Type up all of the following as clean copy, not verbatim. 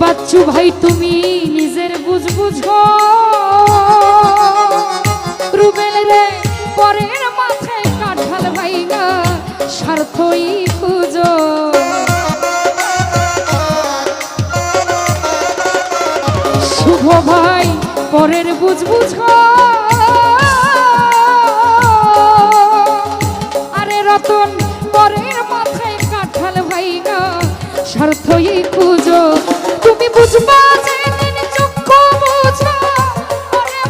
বাচ্চু ভাই তুমি নিজের বুঝো রুবেল রে পরের মাথায় কাঁঠাল ভাইগা স্বার্থই খুঁজো শুভ ভাই পরের বুঝো আরে রতন পরের মাথায় কাঁঠাল ভাইগা স্বার্থই খুঁজো তুমি বুঝবা যে দিন চক্ষু বুঝা আরে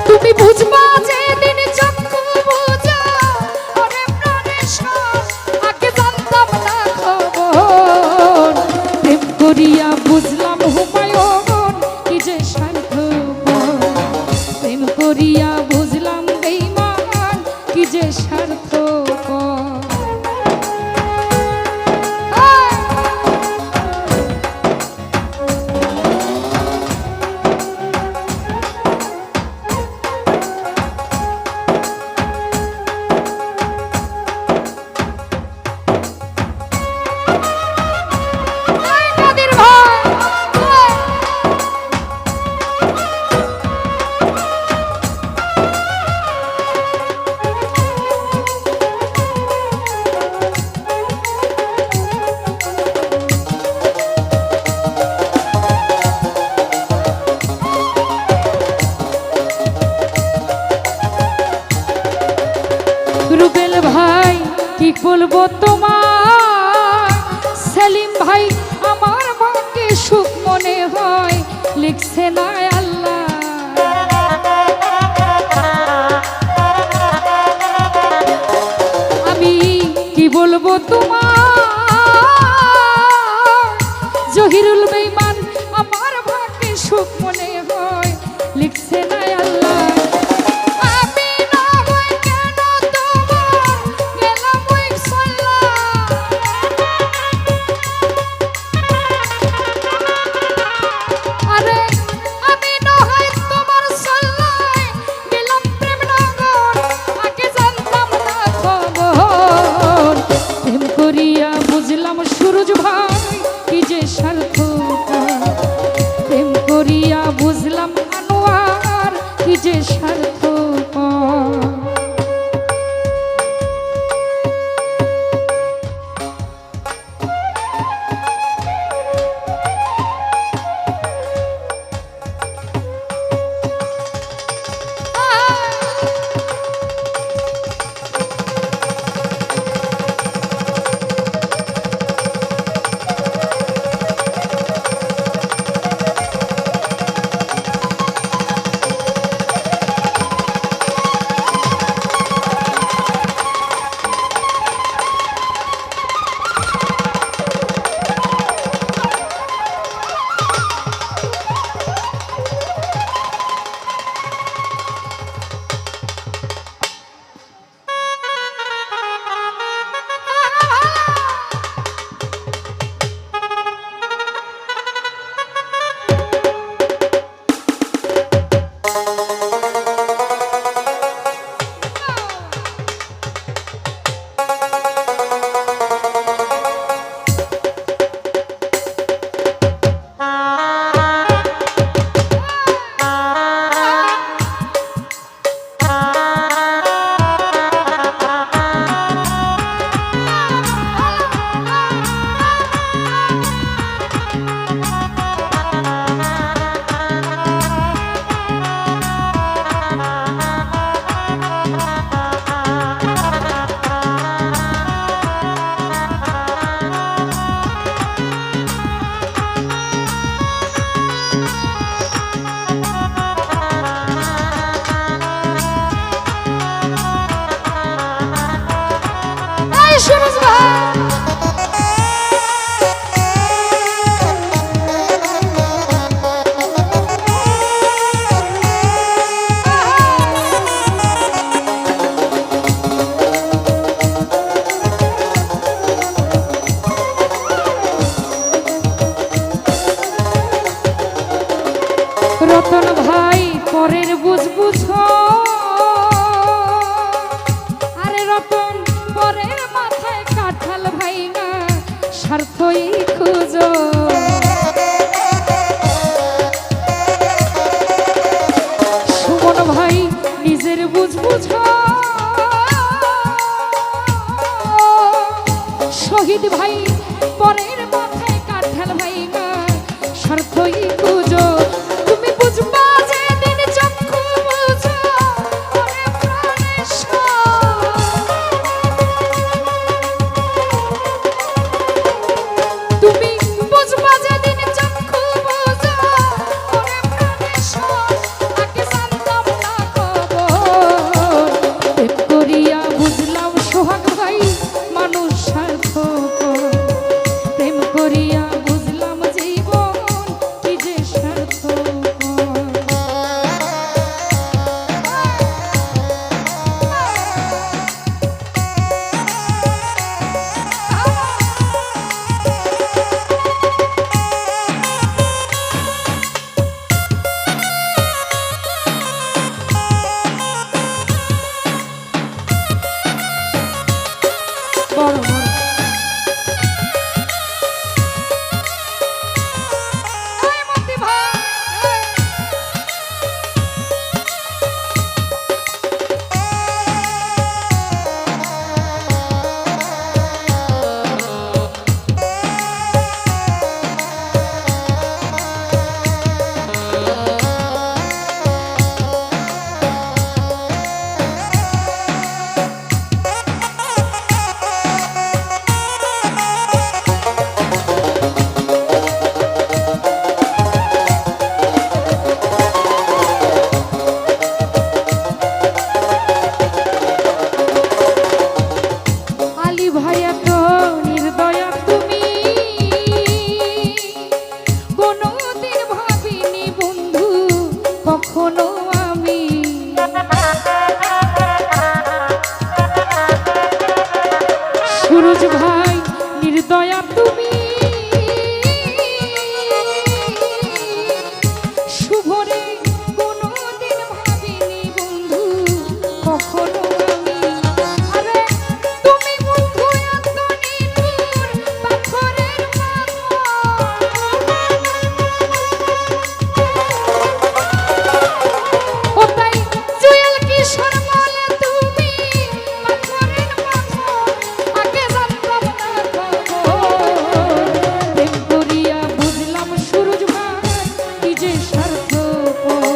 তুমি বুঝবা যে দিন চক্ষু বুঝা আরে প্রাণেশ আগে জানতাম না খবর প্রেম করিয়া বুঝলাম হুমায়ুন কি যে স্বার্থপর প্রেম করিয়া বুঝলাম বেঈমান কি যে স্বার্থপর রুবেল ভাই কি বলবো তোমার সেলিম ভাই আমার মনকে সুখ মনে হয় লিখছে না আল্লাহ আমি কি বলবো তোমার জহিরুল বেঈমান আমার মনকে সুখ মনে হয় লিখছে না আল্লাহ বুঝলাম সুরজ ভাই কি যে স্বার্থপর স্বার্থই খুঁজো। সুমন ভাই নিজের বুঝ বুঝো, শহীদ ভাই পরের মাথায় কাঠাল ভাই না, স্বার্থই খুঁজো। তুমি বুঝবা যেদিন চক্ষু বুঝো, ওরে প্রাণেশ্বর। তুমি বুঝবা যেদিন চক্ষু বুঝো, ওরে প্রাণেশ্বর। আগে জানতাম না খবর, প্রেম করিয়া বুঝলাম সোহাগ ভাই মানুষ স্বার্থপর। প্রেম করিয়া বুঝলাম জীবন কি যে স্বার্থপর। বড় বড় সুরজ ভাই নির্দয়া তুমি, শুভরে কোনদিন ভাবিনি বন্ধু কখনো আমি। আরে তুমি বন্ধু এত নিঠুর পাথরের মতো, ও তাই জুয়েল কিশোর বলে তুমি পাথরের মতো। আগে জানতাম না খবর, প্রেম করিয়া বুঝলাম সুরজ ভাই কি যে স্বার্থপর।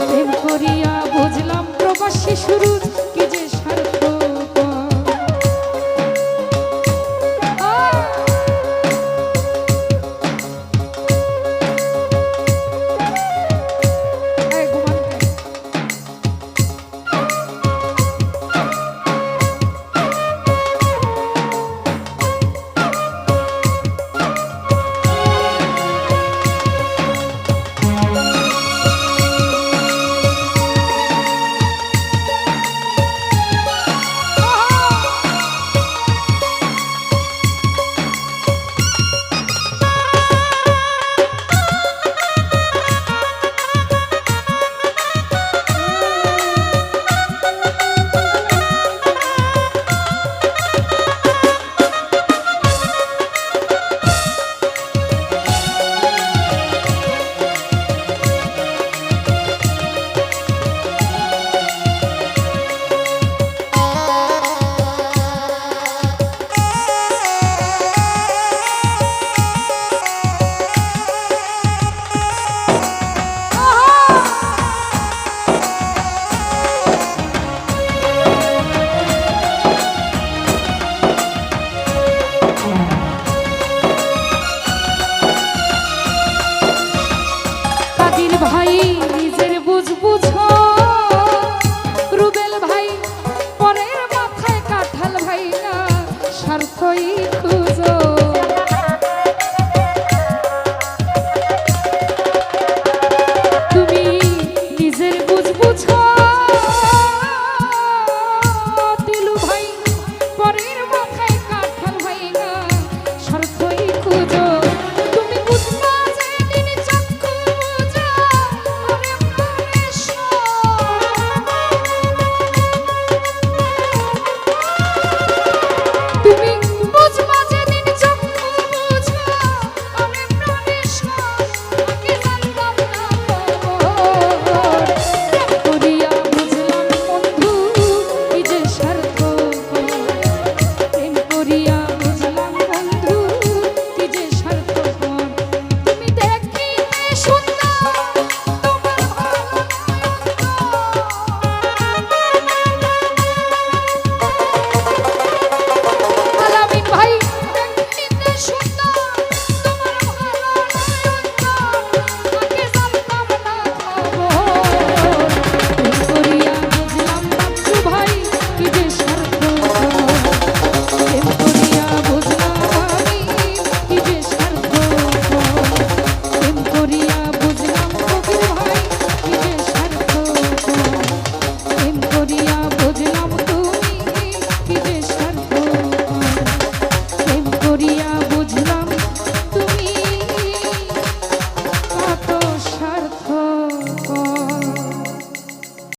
প্রেম করিয়া বুঝলাম প্রবাসী সুরজ কি যে স্বার্থপর। ভাই নিজের বুঝ বুঝো, রুবেল ভাই পরের মাথায় কাঠাল ভাই না, স্বার্থই